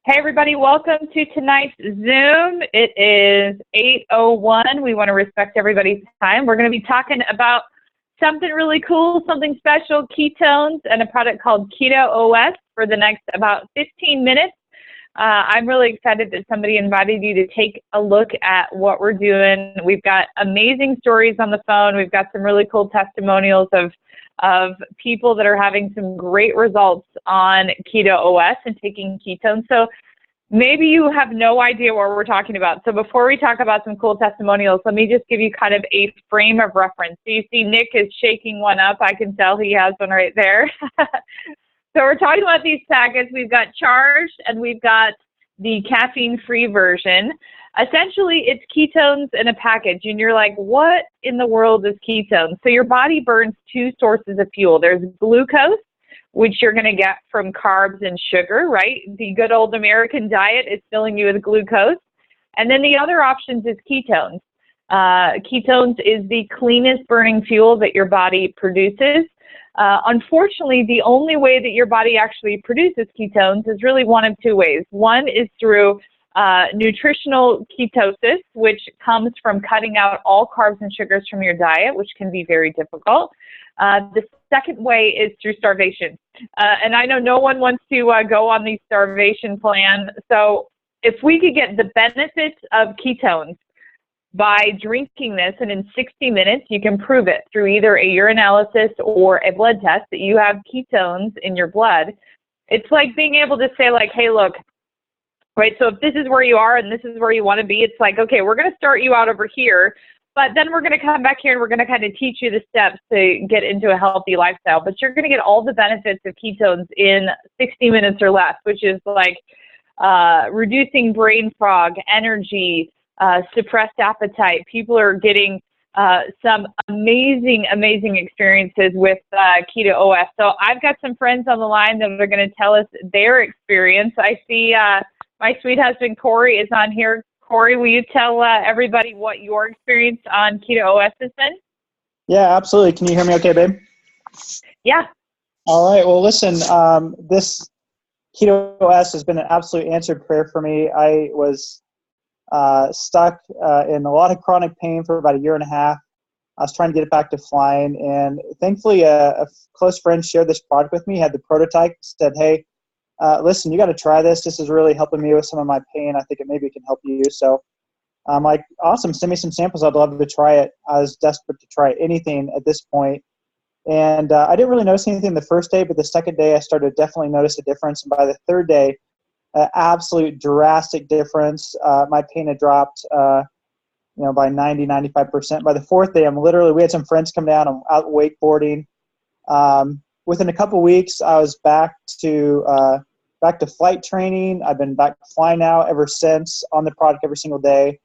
Hey everybody, welcome to tonight's Zoom. It is 8:01. We want to respect everybody's time. We're going to be talking about something really cool, something special, ketones, and a product called Keto OS for the next about 15 minutes. I'm really excited that somebody invited you to take a look at what we're doing. We've got amazing stories on the phone. We've got some really cool testimonials of people that are having some great results on Keto OS and taking ketones. So maybe you have no idea what we're talking about. So before we talk about some cool testimonials, let me just give you kind of a frame of reference. So you see Nick is shaking one up. I can tell he has one right there. So we're talking about these packets. We've got charged and we've got the caffeine-free version. Essentially, it's ketones in a package, and you're like, what in the world is ketones? So your body burns two sources of fuel. There's glucose, which you're going to get from carbs and sugar, right? The good old American diet is filling you with glucose. And then the other options is ketones. Ketones is the cleanest burning fuel that your body produces. Unfortunately, the only way that your body actually produces ketones is really one of two ways. One is through nutritional ketosis, which comes from cutting out all carbs and sugars from your diet, which can be very difficult. The second way is through starvation. And I know no one wants to go on the starvation plan. So if we could get the benefits of ketones by drinking this, and in 60 minutes, you can prove it through either a urinalysis or a blood test that you have ketones in your blood. It's like being able to say like, hey, look, right, so if this is where you are and this is where you want to be, it's like, okay, we're going to start you out over here, but then we're going to come back here and we're going to kind of teach you the steps to get into a healthy lifestyle. But you're going to get all the benefits of ketones in 60 minutes or less, which is like reducing brain fog, energy, suppressed appetite. People are getting some amazing experiences with Keto OS. So I've got some friends on the line that are going to tell us their experience. I see my sweet husband, Corey, is on here. Corey, will you tell everybody what your experience on Keto OS has been? Yeah, absolutely. Can you hear me okay, babe? Yeah. All right. Well, listen, this Keto OS has been an absolute answered prayer for me. I was stuck in a lot of chronic pain for about a year and a half. I was trying to get it back to flying, and thankfully a close friend shared this product with me, had the prototype, said, hey, listen, you got to try this. This is really helping me with some of my pain. I think maybe it can help you. So I'm like, awesome, send me some samples. I'd love to try it. I was desperate to try anything at this point. And I didn't really notice anything the first day, but the second day I started to definitely notice a difference. And by the third day, absolute drastic difference. My pain had dropped, by 90-95%. By the fourth day, we had some friends come down. I'm out wakeboarding. Within a couple weeks, I was back to flight training. I've been back flying now ever since, on the product every single day.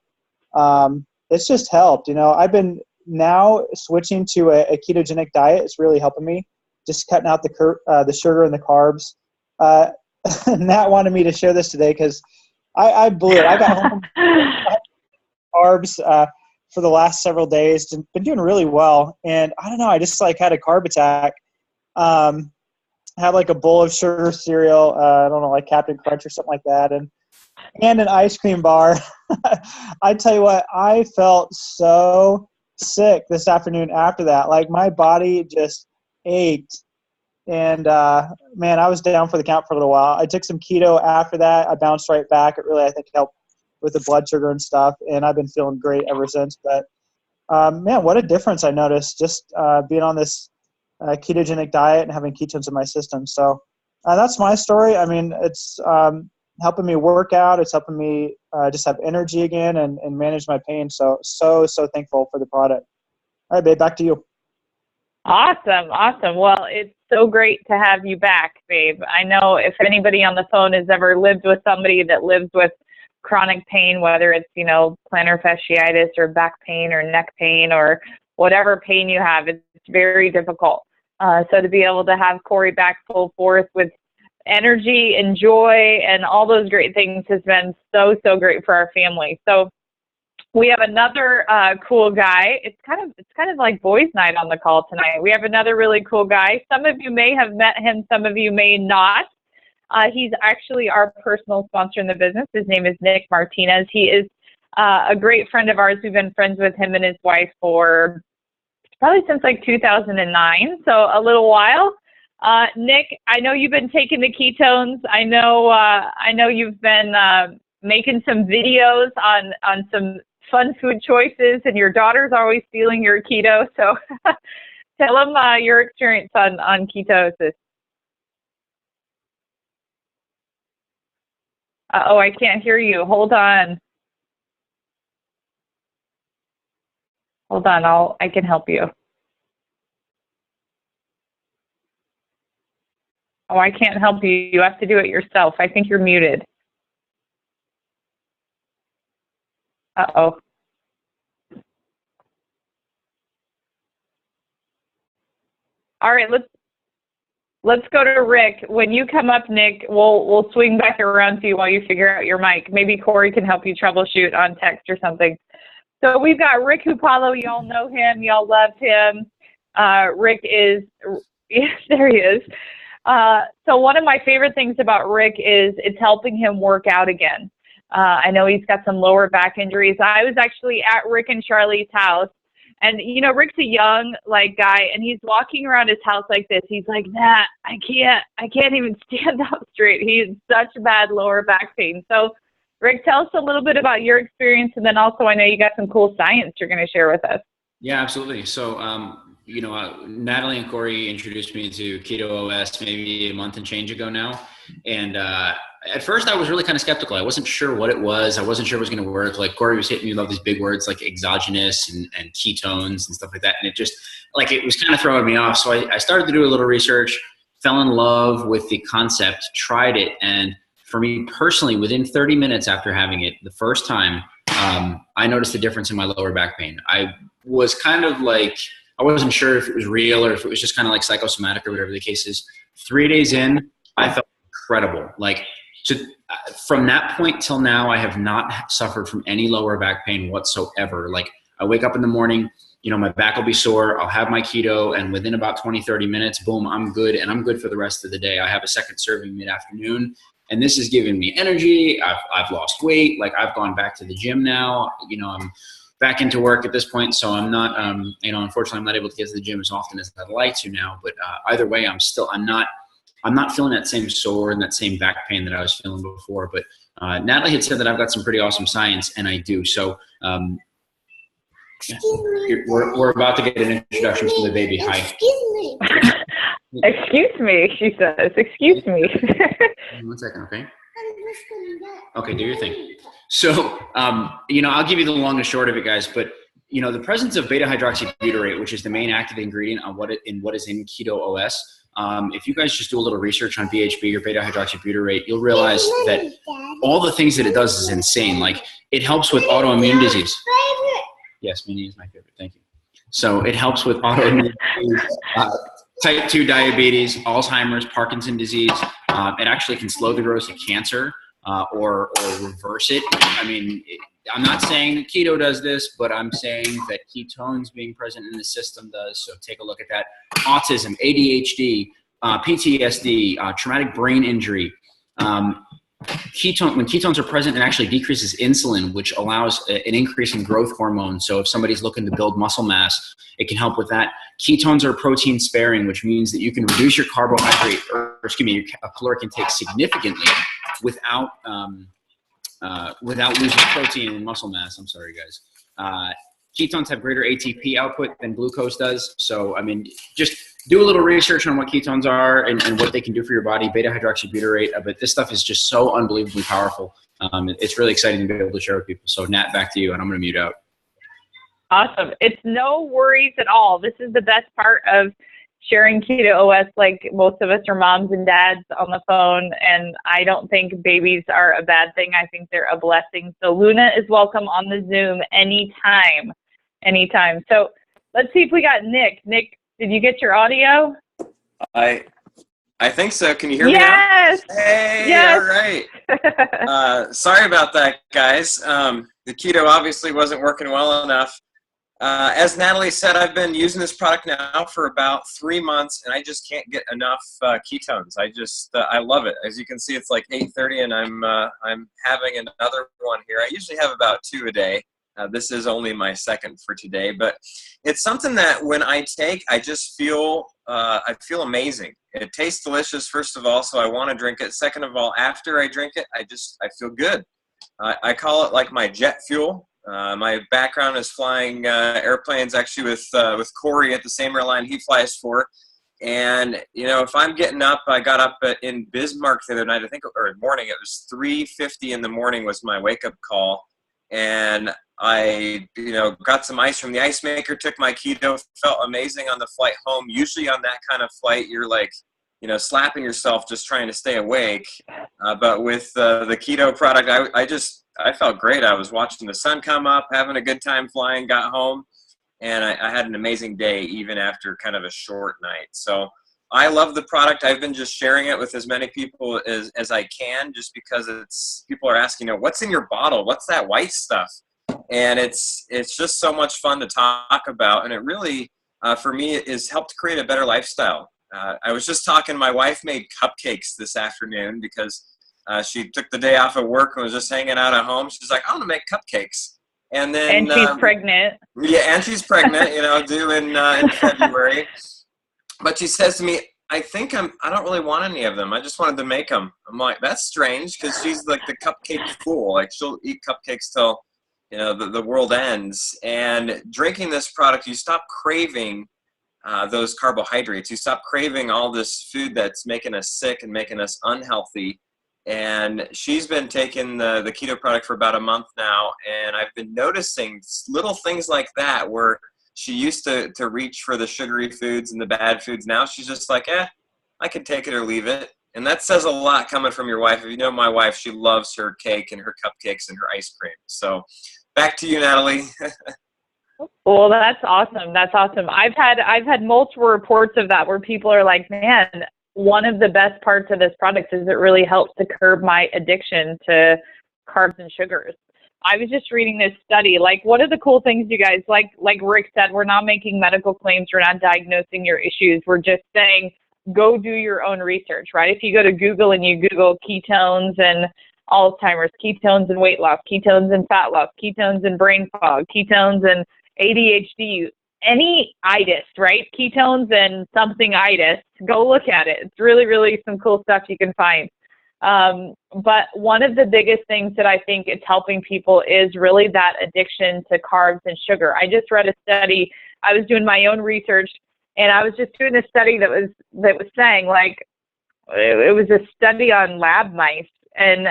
It's just helped. I've been now switching to a ketogenic diet. It's really helping me. Just cutting out the sugar and the carbs. Nat wanted me to share this today because I blew it. I got home from carbs for the last several days. Been doing really well. And I don't know, I just had a carb attack. Had like a bowl of sugar cereal, I don't know, like Captain Crunch or something like that, and an ice cream bar. I tell you what, I felt so sick this afternoon after that. Like my body just ached. And, man, I was down for the count for a little while. I took some keto after that. I bounced right back. It really, I think, helped with the blood sugar and stuff. And I've been feeling great ever since. But, man, what a difference I noticed just being on this ketogenic diet and having ketones in my system. So that's my story. I mean, it's helping me work out. It's helping me just have energy again and manage my pain. So thankful for the product. All right, babe, back to you. Awesome. Well, it's so great to have you back, babe. I know if anybody on the phone has ever lived with somebody that lives with chronic pain, whether it's, plantar fasciitis or back pain or neck pain or whatever pain you have, it's very difficult. So to be able to have Corey back full force with energy and joy and all those great things has been so great for our family. So we have another cool guy. It's kind of like boys' night on the call tonight. We have another really cool guy. Some of you may have met him, some of you may not. He's actually our personal sponsor in the business. His name is Nick Martinez. He is a great friend of ours. We've been friends with him and his wife for probably since like 2009, so a little while. Nick, I know you've been taking the ketones. I know you've been making some videos on some fun food choices, and your daughter's always stealing your keto. So tell them your experience on ketosis. Oh, I can't hear you. Hold on. I can help you. Oh, I can't help you. You have to do it yourself. I think you're muted. Uh-oh. All right, let's go to Rick. When you come up, Nick, we'll swing back around to you while you figure out your mic. Maybe Corey can help you troubleshoot on text or something. So we've got Rick Hupalo. Y'all know him. Y'all love him. Rick is, yes, there he is. So one of my favorite things about Rick is it's helping him work out again. I know he's got some lower back injuries. I was actually at Rick and Charlie's house, and Rick's a young guy, and he's walking around his house like this. He's like, nah, I can't even stand up straight. He has such bad lower back pain. So Rick, tell us a little bit about your experience, and then also I know you got some cool science you're going to share with us. Yeah, absolutely. So, Natalie and Corey introduced me to Keto OS maybe a month and change ago now. And at first I was really kind of skeptical. I wasn't sure what it was. I wasn't sure it was going to work. Like Corey was hitting me with all these big words like exogenous and ketones and stuff like that. And it just it was kind of throwing me off. So I started to do a little research, fell in love with the concept, tried it. And for me personally, within 30 minutes after having it the first time, I noticed a difference in my lower back pain. I was kind of I wasn't sure if it was real or if it was just kind of psychosomatic or whatever the case is. 3 days in, I felt incredible. From that point till now, I have not suffered from any lower back pain whatsoever. I wake up in the morning, my back will be sore. I'll have my keto, and within about 20, 30 minutes, boom, I'm good, and I'm good for the rest of the day. I have a second serving mid-afternoon, and this has given me energy. I've lost weight. I've gone back to the gym now. I'm back into work at this point, so I'm not, unfortunately, I'm not able to get to the gym as often as I'd like to now. But either way, I'm not feeling that same sore and that same back pain that I was feeling before. But Natalie had said that I've got some pretty awesome science, and I do. So we're about to get an introduction from the baby. Hi. Excuse me. Excuse me, she says. Excuse me. 1 second, okay? Okay, do your thing. So, I'll give you the long and short of it, guys. But, the presence of beta-hydroxybutyrate, which is the main active ingredient on what is in Keto OS, if you guys just do a little research on BHB or beta-hydroxybutyrate, you'll realize that all the things that it does is insane. It helps with autoimmune disease. Yes, Minnie is my favorite. Thank you. So it helps with autoimmune disease, type 2 diabetes, Alzheimer's, Parkinson's disease. It actually can slow the growth of cancer or reverse it. I'm not saying that keto does this, but I'm saying that ketones being present in the system does. So take a look at that. Autism, ADHD, PTSD, traumatic brain injury. When ketones are present, it actually decreases insulin, which allows an increase in growth hormone. So if somebody's looking to build muscle mass, it can help with that. Ketones are protein sparing, which means that you can reduce your carbohydrate, your caloric intake significantly without losing protein and muscle mass. I'm sorry, guys. Ketones have greater ATP output than glucose does. So, just do a little research on what ketones are and what they can do for your body, beta-hydroxybutyrate. But this stuff is just so unbelievably powerful. It's really exciting to be able to share with people. So, Nat, back to you, and I'm going to mute out. Awesome. It's no worries at all. This is the best part of sharing Keto OS. Most of us are moms and dads on the phone, and I don't think babies are a bad thing. I think they're a blessing. So Luna is welcome on the Zoom anytime. So let's see if we got Nick. Nick, did you get your audio? I think so. Can you hear me now? Hey, yes. All right. Sorry about that, guys. The keto obviously wasn't working well enough. As Natalie said, I've been using this product now for about 3 months, and I just can't get enough ketones. I love it. As you can see, it's like 8:30, and I'm having another one here. I usually have about 2 a day. This is only my second for today, but it's something that when I take, I just feel I feel amazing. It tastes delicious, first of all, so I want to drink it. Second of all, after I drink it, I feel good. I call it like my jet fuel. My background is flying airplanes, actually with Corey at the same airline he flies for. And if I'm getting up, I got up in Bismarck the other night, I think, or morning. It was 3:50 in the morning was my wake up call, and I got some ice from the ice maker, took my keto, felt amazing on the flight home. Usually on that kind of flight, you're like, slapping yourself just trying to stay awake. But with the keto product, I felt great. I was watching the sun come up, having a good time flying, got home, and I had an amazing day even after kind of a short night. So I love the product. I've been just sharing it with as many people as I can, just because people are asking, what's in your bottle? What's that white stuff? And it's just so much fun to talk about. And it really, for me, has helped create a better lifestyle. I was just talking, my wife made cupcakes this afternoon because she took the day off of work and was just hanging out at home. She's like, I want to make cupcakes. And then she's pregnant. Yeah, and she's pregnant, due in February. But she says to me, I don't really want any of them. I just wanted to make them. I'm like, that's strange, because she's like the cupcake fool. Like, she'll eat cupcakes till, the world ends. And drinking this product, you stop craving those carbohydrates. You stop craving all this food that's making us sick and making us unhealthy. And she's been taking the keto product for about a month now, and I've been noticing little things like that where she used to reach for the sugary foods and the bad foods. Now she's just like, I can take it or leave it. And that says a lot coming from your wife. If you know my wife, she loves her cake and her cupcakes and her ice cream. So back to you, Natalie. Well, that's awesome. That's awesome. I've had multiple reports of that where people are like, man, one of the best parts of this product is it really helps to curb my addiction to carbs and sugars. I was just reading this study. Like, one of the cool things, you guys, like Rick said, we're not making medical claims. We're not diagnosing your issues. We're just saying, go do your own research, right? If you go to Google and you Google ketones and Alzheimer's, ketones and weight loss, ketones and fat loss, ketones and brain fog, ketones and ADHD, any itis, right? Ketones and something itis, go look at it. It's really, really some cool stuff you can find. But one of the biggest things that I think it's helping people is really that addiction to carbs and sugar. I just read a study. I was doing my own research, and I was just doing a study that was saying, like, it was a study on lab mice, and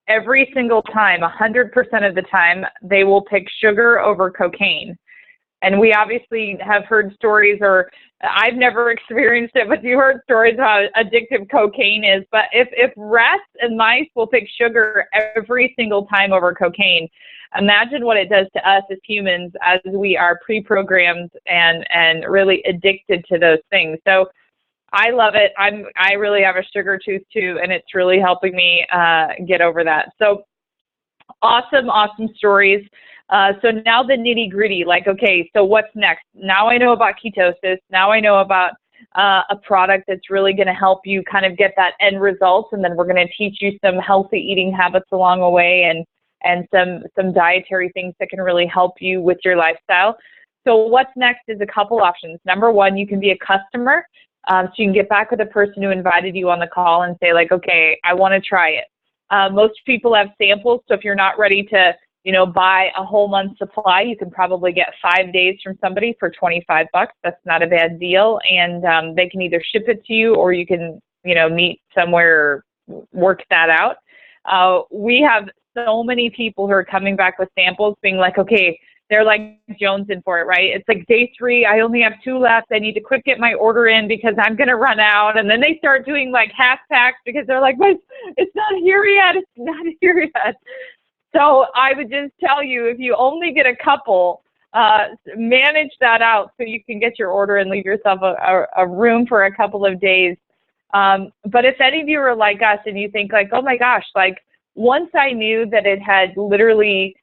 every single time, 100% of the time, they will pick sugar over cocaine. And we obviously have heard stories, or I've never experienced it, but you heard stories how addictive cocaine is. But if rats and mice will pick sugar every single time over cocaine, imagine what it does to us as humans as we are pre-programmed and really addicted to those things. So I love it. I really have a sugar tooth too, and it's really helping me get over that. So awesome stories. So now the nitty gritty, like, okay, so what's next? Now I know about ketosis. Now I know about a product that's really going to help you kind of get that end result. And then we're going to teach you some healthy eating habits along the way and some dietary things that can really help you with your lifestyle. So what's next is a couple options. Number one, you can be a customer. So you can get back with the person who invited you on the call and say, like, okay, I want to try it. Most people have samples. So if you're not ready to buy a whole month's supply, you can probably get 5 days from somebody for $25. That's not a bad deal. And they can either ship it to you, or you can, meet somewhere, work that out. We have so many people who are coming back with samples being like, okay, they're like jonesing for it, right? It's like day 3, I only have 2 left. I need to quick get my order in because I'm going to run out. And then they start doing like half packs because they're like, but it's not here yet. It's not here yet. So I would just tell you, if you only get a couple, manage that out so you can get your order and leave yourself a room for a couple of days. But if any of you are like us and you think like, oh my gosh, like once I knew that it had literally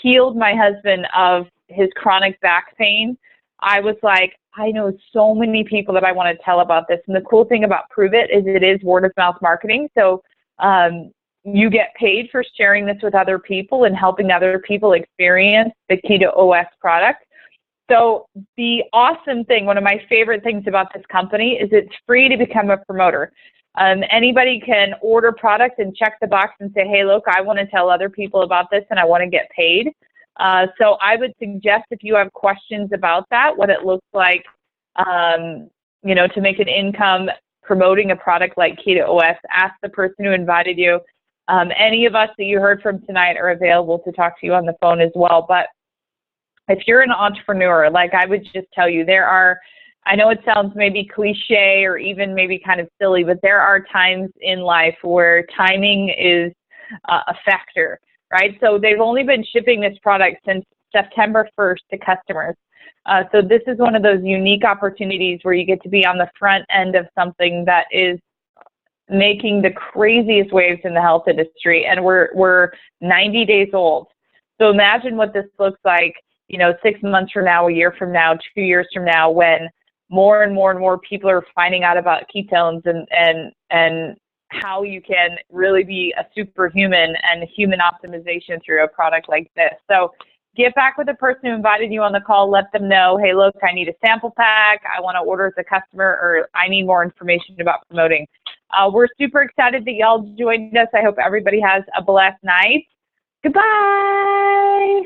healed my husband of his chronic back pain, I was like, I know so many people that I want to tell about this. And the cool thing about Prove It is it is word of mouth marketing. So you get paid for sharing this with other people and helping other people experience the Keto OS product. So the awesome thing, one of my favorite things about this company is it's free to become a promoter. Anybody can order product and check the box and say, hey, look, I want to tell other people about this and I want to get paid. So I would suggest if you have questions about that, what it looks like, you know, to make an income promoting a product like Keto OS, ask the person who invited you. Any of us that you heard from tonight are available to talk to you on the phone as well. But if you're an entrepreneur, like I would just tell you, there are, I know it sounds maybe cliche or even maybe kind of silly, but there are times in life where timing is a factor, right? So they've only been shipping this product since September 1st to customers. So this is one of those unique opportunities where you get to be on the front end of something that is making the craziest waves in the health industry, and we're 90 days old. So imagine what this looks like, you know, 6 months from now, a year from now, 2 years from now, when more and more and more people are finding out about ketones and how you can really be a superhuman and human optimization through a product like this. So get back with the person who invited you on the call. Let them know, hey, look, I need a sample pack. I want to order as a customer, or I need more information about promoting. We're super excited that y'all joined us. I hope everybody has a blessed night. Goodbye.